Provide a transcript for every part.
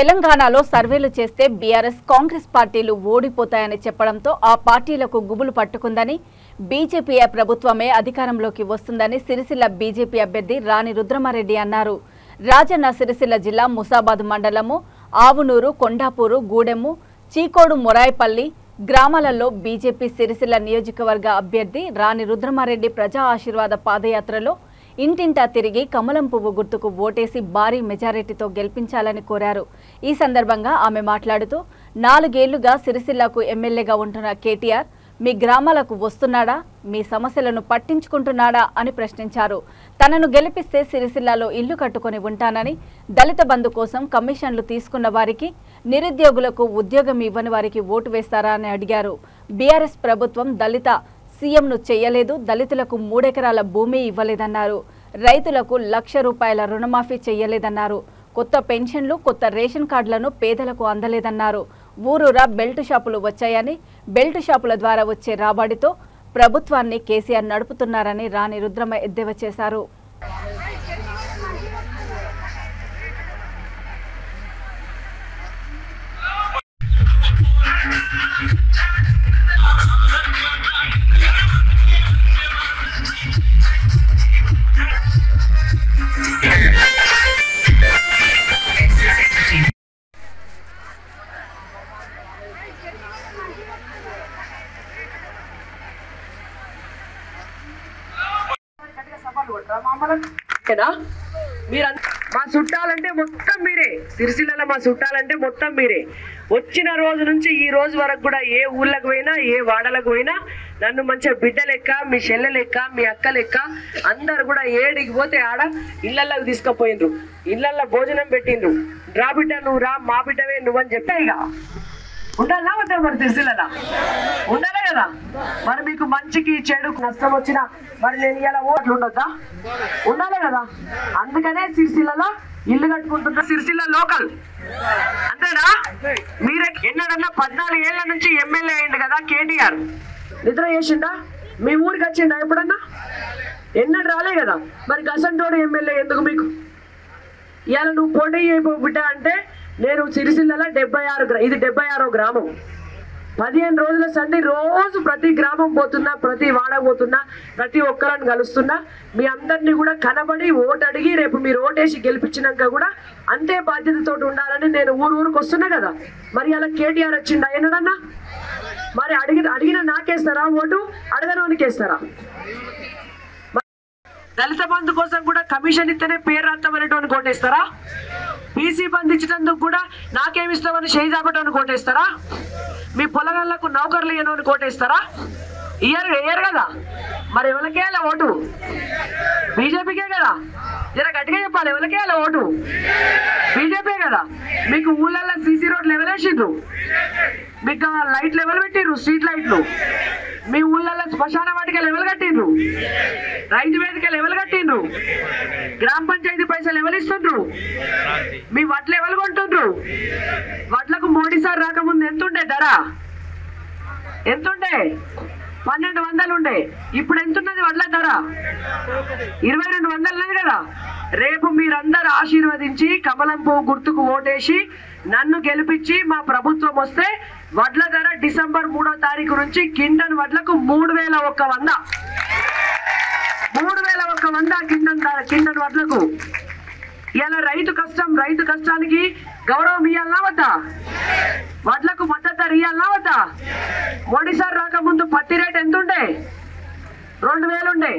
తెలంగాణలో సర్వేలు చేస్తే బీఆర్ఎస్ కాంగ్రెస్ పార్టీలు ఓడిపోతాయని చెప్పడంతో ఆ పార్టీలకు గుబులు పట్టుకుందని బీజేపీ ప్రభుత్వమే అధికారంలోకి వస్తుందని సిరిసిల్ల బీజేపీ అభ్యర్థి రాణి రుద్రమారెడ్డి అన్నారు. రాజన్న సిరిసిల్ల జిల్లా ముసాబాద్ మండలము ఆవునూరు, కొండాపూరు, గూడెము, చీకోడు, మొరాయిపల్లి గ్రామాలలో బీజేపీ సిరిసిల్ల నియోజకవర్గ అభ్యర్థి రాణి రుద్రమారెడ్డి ప్రజా ఆశీర్వాద పాదయాత్రలో ఇంటింటా తిరిగి కమలం పువ్వు గుర్తుకు ఓటేసి భారీ మెజారిటీతో గెలిపించాలని కోరారు. ఈ సందర్భంగా ఆమె మాట్లాడుతూ 4 ఏళ్లుగా సిరిసిల్లకు ఎమ్మెల్యేగా ఉంటున్న కేటీఆర్ మీ గ్రామాలకు వస్తున్నాడా, మీ సమస్యలను పట్టించుకుంటున్నాడా అని ప్రశ్నించారు. తనను గెలిపిస్తే సిరిసిల్లలో ఇల్లు కట్టుకొని ఉంటానని, దళిత బంధు కోసం కమిషన్లు తీసుకున్న వారికి, నిరుద్యోగులకు ఉద్యోగం ఇవ్వని వారికి ఓటు వేస్తారా అని అడిగారు. బీఆర్ఎస్ ప్రభుత్వం దళిత సీఎంను చేయలేదు, దళితులకు 3 ఎకరాల భూమి ఇవ్వలేదన్నారు. రైతులకు ₹1,00,000 రుణమాఫీ చేయలేదన్నారు. కొత్త పెన్షన్లు, కొత్త రేషన్ కార్డులను పేదలకు అందలేదన్నారు. ఊరూరా బెల్ట్ షాపులు వచ్చాయని, బెల్ట్ షాపుల ద్వారా వచ్చే రాబడితో ప్రభుత్వాన్ని కేసీఆర్ నడుపుతున్నారని రాణి రుద్రమ ఎద్దేవా చేశారు. మా చుట్టాలంటే మొత్తం మీరే, సిరిసిల్లలో మా చుట్టాలంటే మొత్తం మీరే. వచ్చిన రోజు నుంచి ఈ రోజు వరకు కూడా ఏ ఊళ్ళకు పోయినా, ఏ వాడలకు పోయినా నన్ను మంచిగా బిడ్డ లెక్క, మీ చెల్లె లెక్క, మీ అక్క లెక్క అందరు కూడా ఏడికి పోతే ఆడ ఇళ్లలోకి తీసుకుపోయిండ్రు, ఇళ్లల్లో భోజనం పెట్టిండ్రు. రా బిడ్డ నువ్వు రా, మా బిడ్డవే నువ్వని చెప్పా. ఇక ఉండాలా వద్దా మరి సిరిసిల్ల? ఉండాలి కదా. మరి మీకు మంచికి చెడుకు నష్టం వచ్చినా మరి నేను ఇలా ఓట్లు ఉండొద్దా? ఉండాలి కదా. అందుకనే సిరిసిల్లలో ఇల్లు కట్టుకుంటున్నా. సిరిసిల్ల లోకల్ అంతేనా? మీరే ఎన్నడన్నా 14 ఏళ్ల నుంచి ఎమ్మెల్యే అయింది కదా కేటీఆర్, నిద్ర చేసిండా? మీ ఊరికి వచ్చిండా ఎప్పుడన్నా? ఎన్నడు రాలే కదా. మరి గసంటోడు ఎమ్మెల్యే ఎందుకు మీకు? ఇవాళ నువ్వు పోటీ అయిపో బిడ్డ అంటే నేను సిరిసిల్లలో 76, ఇది 76వ గ్రామం. 15 రోజుల సండి రోజు ప్రతి గ్రామం పోతున్నా, ప్రతి వాడ పోతున్నా, ప్రతి ఒక్కరిని కలుస్తున్నా. మీ అందరినీ కూడా కనబడి ఓటు అడిగి రేపు మీరు ఓటేసి గెలిపించినాక కూడా అంతే బాధ్యతతో ఉండాలని నేను ఊరికి వస్తున్నా కదా. మరి అలా కేటీఆర్ వచ్చిండా ఎన్నడన్నా? మరి అడిగిన నాకేస్తారా ఓటు? అడగనోనికి వేస్తారా? దళిత బంధు కోసం కూడా కమిషన్ ఇస్తేనే పేరు రాస్తామనేటువంటి కోటేస్తారా? బీసీ బంధు ఇచ్చినందుకు కూడా నాకేమిస్తామని షేజాపటని కోటేస్తారా? మీ పొలగాళ్లకు నౌకర్లు ఇయ్యనని కోటేస్తారా? ఇయ్యరు కదా. మరి ఎవరికేయాల ఓటు? బీజేపీకే కదా. జర గట్టిగా చెప్పాలి, ఎవరికేయాల ఓటు? బీజేపీ కదా. మీకు ఊళ్ళల్లో సీసీ రోడ్లు ఎవరేసిండ్రు? మీకు లైట్లు ఎవరు పెట్టిండ్రు? స్ట్రీట్ లైట్లు. మీ ఊళ్ళల్లో శ్మశాన వాటికలు ఎవరు కట్టిండ్రు? రైతు వేదికలు ఎవరు కట్టిండ్రు? గ్రామ పంచాయతీ పైసలు ఎవరు ఇస్తుండ్రు? మీ వడ్లు ఎవరు కొంటుండ్రు? వడ్లకు మోడీ సార్ రాకముందు ఎంతుండే ధర? ఎంతుండే? 1200 ఉండే. ఇప్పుడు ఎంతున్నది వడ్ల ధర? 2200 ఉన్నది కదా. రేపు మీరందరూ ఆశీర్వదించి కమలం పువ్వు గుర్తుకు ఓటేసి నన్ను గెలిపించి మా ప్రభుత్వం వస్తే వడ్ల ధర డిసెంబర్ 3వ తారీఖు నుంచి కింటన్ వడ్లకు 3100. 3100 కింటన్ వడ్లకు. ఇలా రైతు కష్టానికి గౌరవం ఇయ్యాలనా వద్దా? వడ్లకు మద్దతు ధర ఇయ్యాలనా వద్దా? మోడీ సార్ రాకముందు పత్తి రేట్ ఎంత ఉండే? 2000 ఉండే.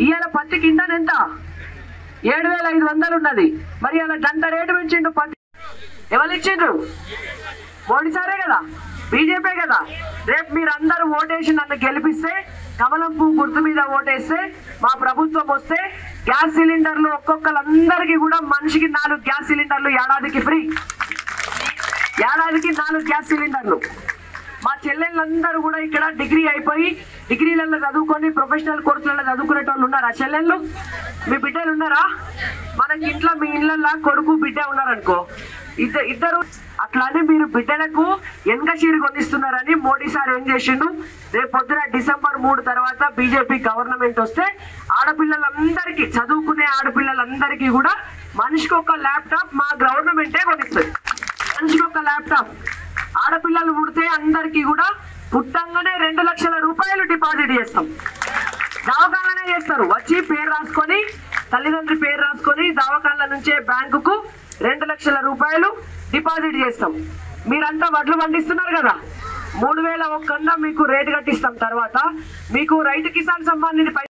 ఇవాళ పత్తి కింటన్ ఎంత? 7500 ఉన్నది. మరి ఇలా గంట రేటు పెంచిండు పత్తి. ఎవరు ఇచ్చిండ్రు? మోడీ సారే కదా, బీజేపీ కదా. రేపు మీరందరూ ఓటేసి నన్ను గెలిపిస్తే, కమలం పువ్వు గుర్తు మీద ఓటేస్తే, మా ప్రభుత్వం వస్తే గ్యాస్ సిలిండర్లు ఒక్కొక్కరందరికీ కూడా మనిషికి 4 గ్యాస్ సిలిండర్లు ఏడాదికి ఫ్రీ. ఏడాదికి 4 గ్యాస్ సిలిండర్లు. మా చెల్లెళ్ళందరూ కూడా ఇక్కడ డిగ్రీ అయిపోయి డిగ్రీలలో చదువుకొని ప్రొఫెషనల్ కోర్సులలో చదువుకునేటోళ్ళు ఉన్నారా? చెల్లెళ్ళు మీ బిడ్డలు ఉన్నారా? మనకి ఇంట్లో మీ ఇళ్ళల్లో కొడుకు బిడ్డ ఉన్నారనుకో, ఇద్దరు అట్లానే మీరు బిడ్డలకు వెనక చీర కొనిస్తున్నారని మోడీ సార్ ఏం చేసిండు? రేపు పొద్దున డిసెంబర్ 3 తర్వాత బీజేపీ గవర్నమెంట్ వస్తే ఆడపిల్లలందరికీ, చదువుకునే ఆడపిల్లలందరికీ కూడా మనిషికి ఒక ల్యాప్టాప్ మా గవర్నమెంటే కొనిస్తుంది. ఒక ల్యాప్టాప్. ఆడపిల్లలు పుడితే అందరికీ కూడా పుట్టంగానే 2 లక్షల రూపాయలు డిపాజిట్ చేస్తాం. దవాఖాననే చేస్తారు, వచ్చి పేరు రాసుకొని తల్లిదండ్రి పేరు రాసుకొని దవాఖాన నుంచే బ్యాంకుకు 2 లక్షల రూపాయలు డిపాజిట్ చేస్తాం. మీరంతా వడ్లు పండిస్తున్నారు కదా, 3000 ఒక్క మీకు రేటు కట్టిస్తాం. తర్వాత మీకు రైతు కిసాన్ సమ్మాన్ నిధి